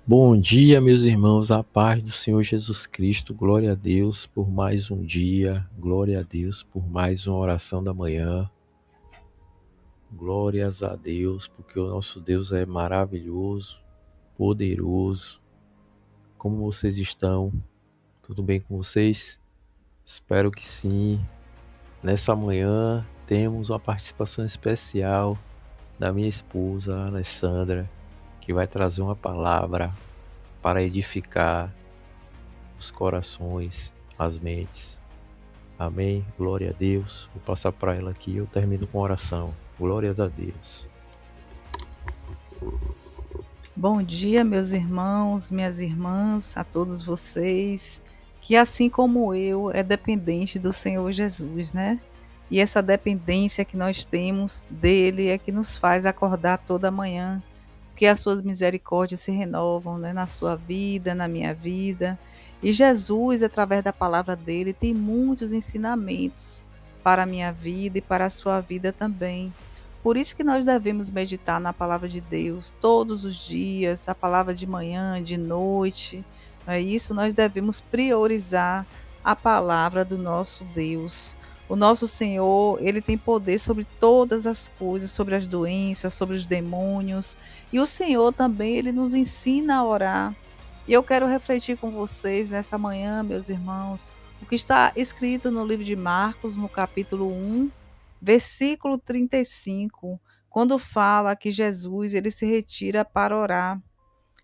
Bom dia, meus irmãos, a paz do Senhor Jesus Cristo, glória a Deus por mais um dia, glória a Deus por mais uma oração da manhã, glórias a Deus, porque o nosso Deus é maravilhoso, poderoso. Como vocês estão? Tudo bem com vocês? Espero que sim. Nessa manhã temos uma participação especial da minha esposa, Alessandra, que vai trazer uma palavra para edificar os corações, as mentes. Amém. Glória a Deus. Vou passar para ela aqui. Eu termino com oração. Glórias a Deus. Bom dia, meus irmãos, minhas irmãs, a todos vocês, que assim como eu, é dependente do Senhor Jesus, né? E essa dependência que nós temos dele é que nos faz acordar toda manhã, que as suas misericórdias se renovam, né, na sua vida, na minha vida. E Jesus, através da palavra dele, tem muitos ensinamentos para a minha vida e para a sua vida também. Por isso que nós devemos meditar na palavra de Deus todos os dias, a palavra de manhã, de noite. Não é isso? Nós devemos priorizar a palavra do nosso Deus. O nosso Senhor, ele tem poder sobre todas as coisas, sobre as doenças, sobre os demônios. E o Senhor também, ele nos ensina a orar. E eu quero refletir com vocês nessa manhã, meus irmãos, o que está escrito no livro de Marcos, no capítulo 1, versículo 35, quando fala que Jesus ele se retira para orar.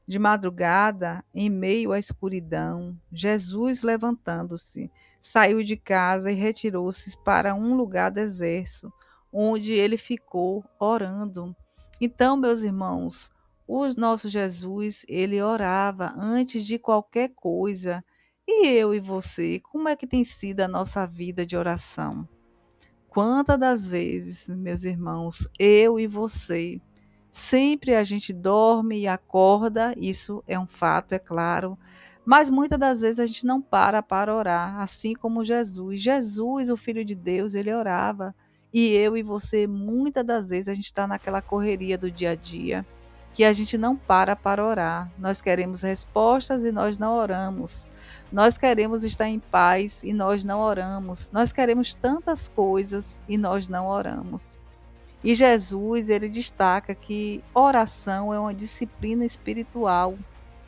De madrugada, em meio à escuridão, Jesus, levantando-se, saiu de casa e retirou-se para um lugar deserto, onde ele ficou orando. Então, meus irmãos, o nosso Jesus, ele orava antes de qualquer coisa. E eu e você, como é que tem sido a nossa vida de oração? Quantas das vezes, meus irmãos, eu e você, sempre a gente dorme e acorda, isso é um fato, é claro, mas muitas das vezes a gente não para orar, assim como Jesus. Jesus, o Filho de Deus, ele orava. E eu e você, muitas das vezes, a gente está naquela correria do dia a dia, que a gente não para orar. Nós queremos respostas e nós não oramos. Nós queremos estar em paz e nós não oramos. Nós queremos tantas coisas e nós não oramos. E Jesus, ele destaca que oração é uma disciplina espiritual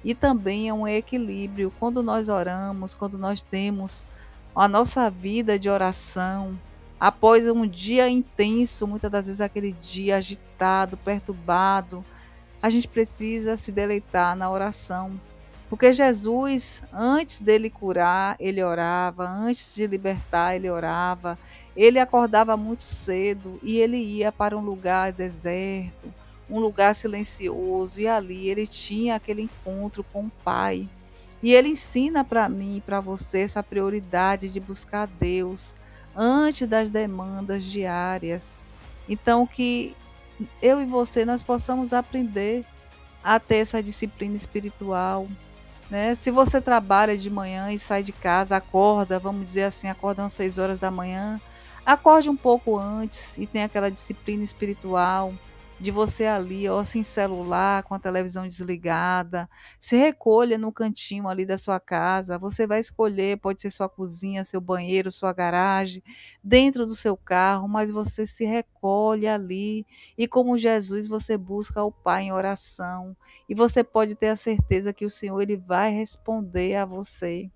e também é um equilíbrio. Quando nós oramos, quando nós temos a nossa vida de oração, após um dia intenso, muitas das vezes aquele dia agitado, perturbado, a gente precisa se deleitar na oração. Porque Jesus, antes dele curar, ele orava, antes de libertar, ele orava, ele acordava muito cedo e ele ia para um lugar deserto, um lugar silencioso, e ali ele tinha aquele encontro com o Pai. E ele ensina para mim e para você essa prioridade de buscar Deus antes das demandas diárias. Então, que eu e você nós possamos aprender a ter essa disciplina espiritual, né? Se você trabalha de manhã e sai de casa, acorda, vamos dizer assim, acorda às 6 horas da manhã, acorde um pouco antes e tenha aquela disciplina espiritual de você ali, ó, sem celular, com a televisão desligada, se recolha no cantinho ali da sua casa, você vai escolher, pode ser sua cozinha, seu banheiro, sua garagem, dentro do seu carro, mas você se recolhe ali e como Jesus você busca o Pai em oração, e você pode ter a certeza que o Senhor ele vai responder a você.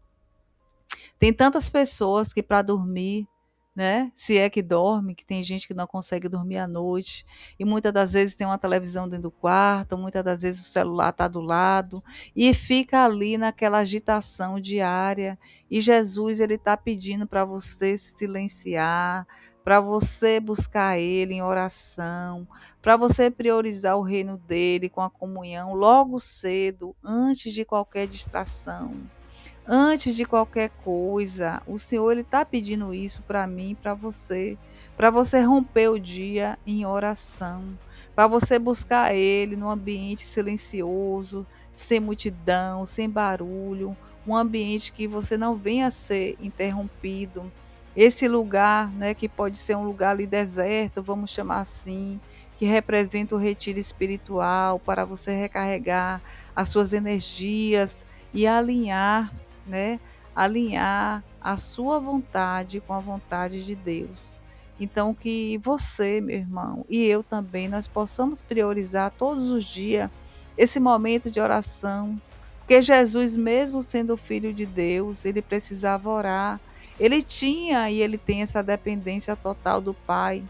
Tem tantas pessoas que para dormir, né? Se é que dorme, que tem gente que não consegue dormir à noite, e muitas das vezes tem uma televisão dentro do quarto, muitas das vezes o celular está do lado, e fica ali naquela agitação diária. E Jesus ele está pedindo para você se silenciar, para você buscar Ele em oração, para você priorizar o reino dele com a comunhão logo cedo, antes de qualquer distração. Antes de qualquer coisa, o Senhor ele está pedindo isso para mim, para você romper o dia em oração, para você buscar Ele num ambiente silencioso, sem multidão, sem barulho, um ambiente que você não venha a ser interrompido. Esse lugar, né, que pode ser um lugar ali deserto, vamos chamar assim, que representa o retiro espiritual para você recarregar as suas energias e alinhar, né? Alinhar a sua vontade com a vontade de Deus. Então, que você, meu irmão, e eu também, nós possamos priorizar todos os dias esse momento de oração, porque Jesus, mesmo sendo filho de Deus, ele precisava orar. Ele tinha e ele tem essa dependência total do Pai,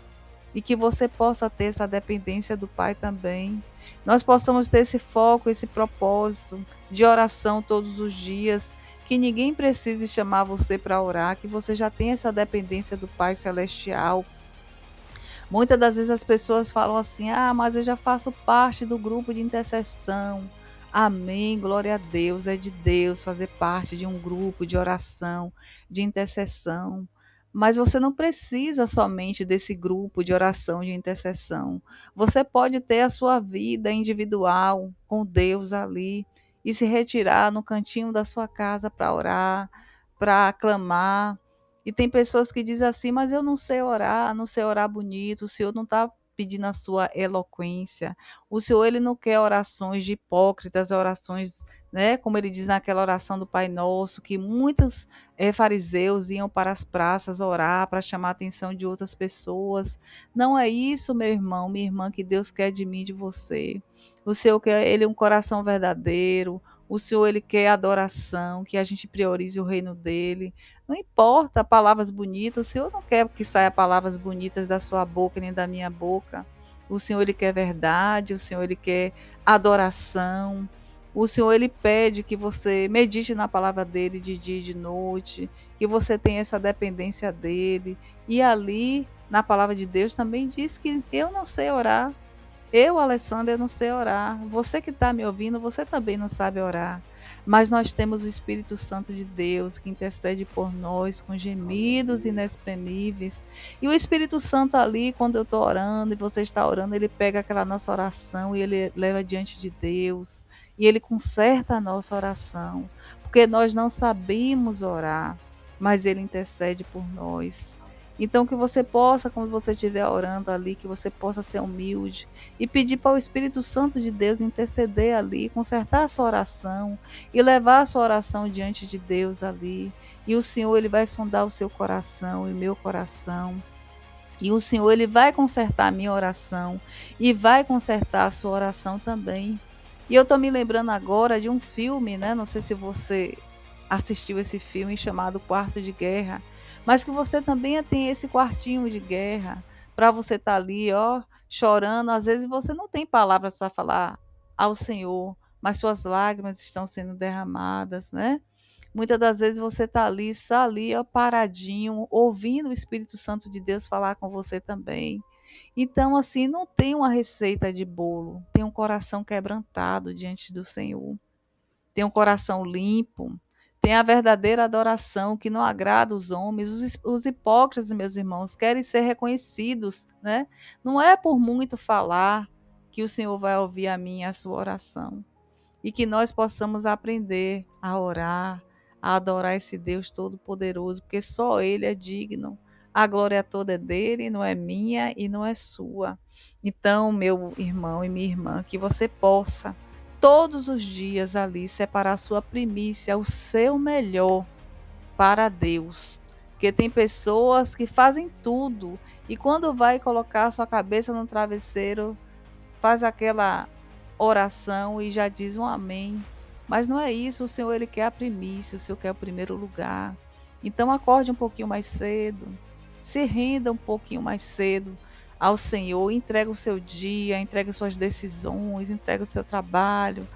e que você possa ter essa dependência do Pai também. Nós possamos ter esse foco, esse propósito de oração todos os dias, que ninguém precise chamar você para orar, que você já tem essa dependência do Pai Celestial. Muitas das vezes as pessoas falam assim: ah, mas eu já faço parte do grupo de intercessão. Amém, glória a Deus, é de Deus fazer parte de um grupo de oração, de intercessão. Mas você não precisa somente desse grupo de oração, de intercessão. Você pode ter a sua vida individual com Deus ali e se retirar no cantinho da sua casa para orar, para clamar. E tem pessoas que dizem assim: mas eu não sei orar, não sei orar bonito, o Senhor não está pedindo a sua eloquência. O Senhor, ele não quer orações de hipócritas, orações, né, como ele diz naquela oração do Pai Nosso, que muitos fariseus iam para as praças orar para chamar a atenção de outras pessoas. Não é isso, meu irmão, minha irmã, que Deus quer de mim, de você. O Senhor quer, ele é um coração verdadeiro. O Senhor, ele quer adoração, que a gente priorize o reino dele. Não importa palavras bonitas, o Senhor não quer que saia palavras bonitas da sua boca nem da minha boca. O Senhor, ele quer verdade, o Senhor, ele quer adoração. O Senhor, ele pede que você medite na palavra dele de dia e de noite, que você tenha essa dependência dele. E ali, na palavra de Deus, também diz que eu não sei orar. Eu, Alessandra, eu não sei orar. Você que está me ouvindo, você também não sabe orar. Mas nós temos o Espírito Santo de Deus que intercede por nós com gemidos inexprimíveis. E o Espírito Santo ali, quando eu estou orando e você está orando, ele pega aquela nossa oração e ele leva diante de Deus. E ele conserta a nossa oração. Porque nós não sabemos orar, mas ele intercede por nós. Então, que você possa, quando você estiver orando ali, que você possa ser humilde e pedir para o Espírito Santo de Deus interceder ali, consertar a sua oração e levar a sua oração diante de Deus ali. E o Senhor, ele vai sondar o seu coração e o meu coração. E o Senhor, ele vai consertar a minha oração e vai consertar a sua oração também. E eu estou me lembrando agora de um filme, né? Não sei se você assistiu esse filme chamado Quarto de Guerra, mas que você também tem esse quartinho de guerra para você estar ali, ó, chorando. Às vezes você não tem palavras para falar ao Senhor, mas suas lágrimas estão sendo derramadas, né? Muitas das vezes você está ali, ó, paradinho, ouvindo o Espírito Santo de Deus falar com você também. Então, assim, não tem uma receita de bolo, tem um coração quebrantado diante do Senhor, tem um coração limpo, tem a verdadeira adoração que não agrada os homens. Os hipócritas, meus irmãos, querem ser reconhecidos, né? Não é por muito falar que o Senhor vai ouvir a minha e a sua oração. E que nós possamos aprender a orar, a adorar esse Deus Todo-Poderoso, porque só Ele é digno. A glória toda é dele, não é minha e não é sua. Então, meu irmão e minha irmã, que você possa todos os dias ali separar a sua primícia, o seu melhor para Deus. Porque tem pessoas que fazem tudo e quando vai colocar a sua cabeça no travesseiro, faz aquela oração e já diz um amém. Mas não é isso, o Senhor, ele quer a primícia, o Senhor quer o primeiro lugar. Então acorde um pouquinho mais cedo, se renda um pouquinho mais cedo ao Senhor, entrega o seu dia, entrega suas decisões, entrega o seu trabalho,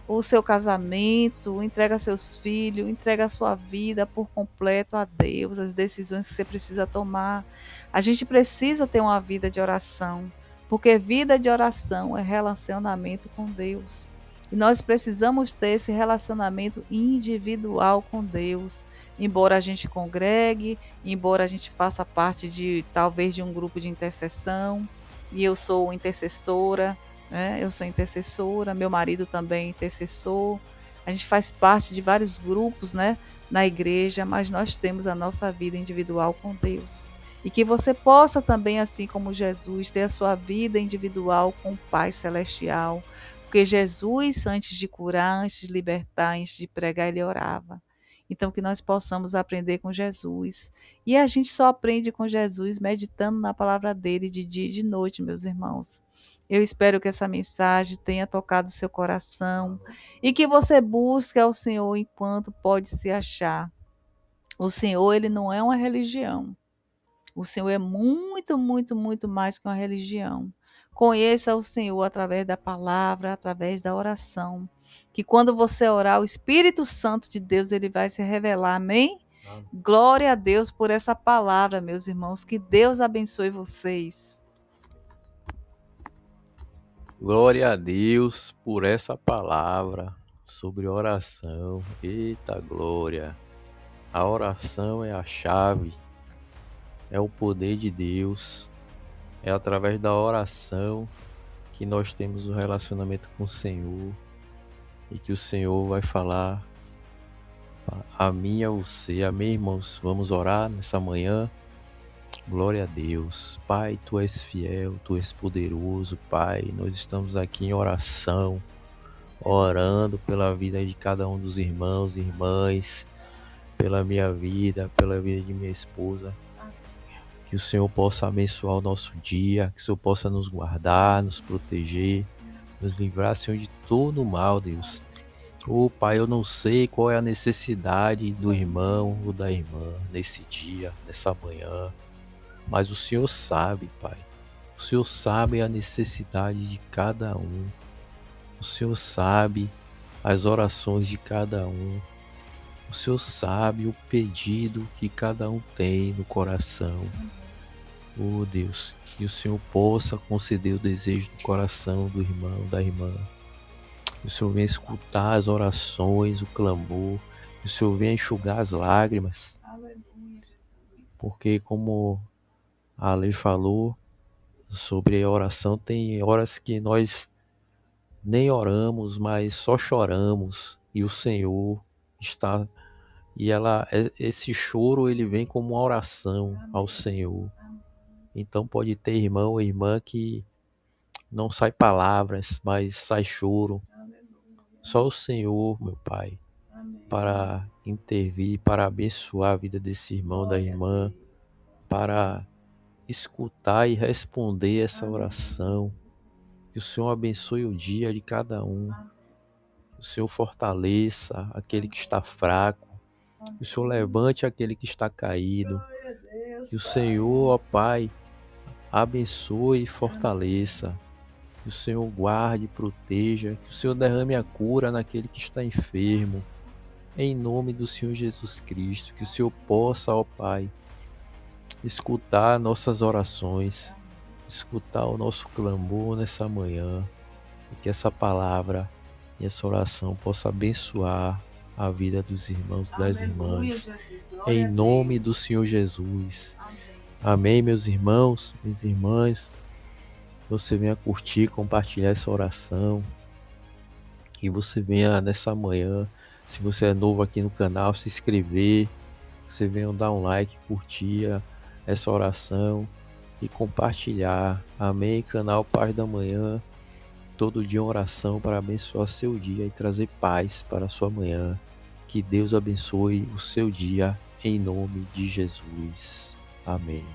o seu casamento, entrega seus filhos, entrega a sua vida por completo a Deus, as decisões que você precisa tomar. A gente precisa ter uma vida de oração, porque vida de oração é relacionamento com Deus. E nós precisamos ter esse relacionamento individual com Deus. Embora a gente congregue, embora a gente faça parte de talvez de um grupo de intercessão, e eu sou intercessora, né? Eu sou intercessora, meu marido também é intercessor. A gente faz parte de vários grupos, né, na igreja, mas nós temos a nossa vida individual com Deus. E que você possa também, assim como Jesus, ter a sua vida individual com o Pai Celestial, Porque Jesus, antes de curar, antes de libertar, antes de pregar, ele orava. Então, que nós possamos aprender com Jesus. E a gente só aprende com Jesus meditando na palavra dele de dia e de noite, meus irmãos. Eu espero que essa mensagem tenha tocado seu coração e que você busque ao Senhor enquanto pode se achar. O Senhor, ele não é uma religião. O Senhor é muito, muito, muito mais que uma religião. Conheça o Senhor através da palavra, através da oração. Que quando você orar, o Espírito Santo de Deus ele vai se revelar. Amém? Amém. Glória a Deus por essa palavra, meus irmãos. Que Deus abençoe vocês. Glória a Deus por essa palavra sobre oração. Eita glória! A oração é a chave, é o poder de Deus. É através da oração que nós temos um relacionamento com o Senhor e que o Senhor vai falar a mim e a você. Amém, irmãos? Vamos orar nessa manhã. Glória a Deus. Pai, Tu és fiel, Tu és poderoso, Pai. Nós estamos aqui em oração, orando pela vida de cada um dos irmãos e irmãs, pela minha vida, pela vida de minha esposa. Que o Senhor possa abençoar o nosso dia, que o Senhor possa nos guardar, nos proteger, nos livrar, Senhor, de todo o mal, Deus. Pai, eu não sei qual é a necessidade do irmão ou da irmã nesse dia, nessa manhã, mas o Senhor sabe, Pai. O Senhor sabe a necessidade de cada um. O Senhor sabe as orações de cada um. O Senhor sabe o pedido que cada um tem no coração. Deus, que o Senhor possa conceder o desejo do coração do irmão, da irmã. Que o Senhor venha escutar as orações, o clamor. Que o Senhor venha enxugar as lágrimas. Porque como a lei falou sobre a oração, tem horas que nós nem oramos, mas só choramos. E o Senhor está... E esse choro ele vem como uma oração ao Senhor. Então pode ter irmão ou irmã que não sai palavras, mas sai choro. Só o Senhor, meu Pai, para intervir, para abençoar a vida desse irmão, da irmã, para escutar e responder essa oração. Que o Senhor abençoe o dia de cada um. Que o Senhor fortaleça aquele que está fraco. Que o Senhor levante aquele que está caído. Que o Senhor, ó Pai, abençoe e fortaleça. Que o Senhor guarde e proteja. Que o Senhor derrame a cura naquele que está enfermo. Em nome do Senhor Jesus Cristo. Que o Senhor possa, ó Pai, escutar nossas orações, escutar o nosso clamor nessa manhã. E que essa palavra e essa oração possa abençoar a vida dos irmãos e das irmãs. Em nome do Senhor Jesus. Amém, meus irmãos, minhas irmãs. Você venha curtir, compartilhar essa oração. E você venha nessa manhã, se você é novo aqui no canal, se inscrever. Você venha dar um like, curtir essa oração e compartilhar. Amém, canal Paz da Manhã. Todo dia uma oração para abençoar seu dia e trazer paz para a sua manhã. Que Deus abençoe o seu dia em nome de Jesus. Amém.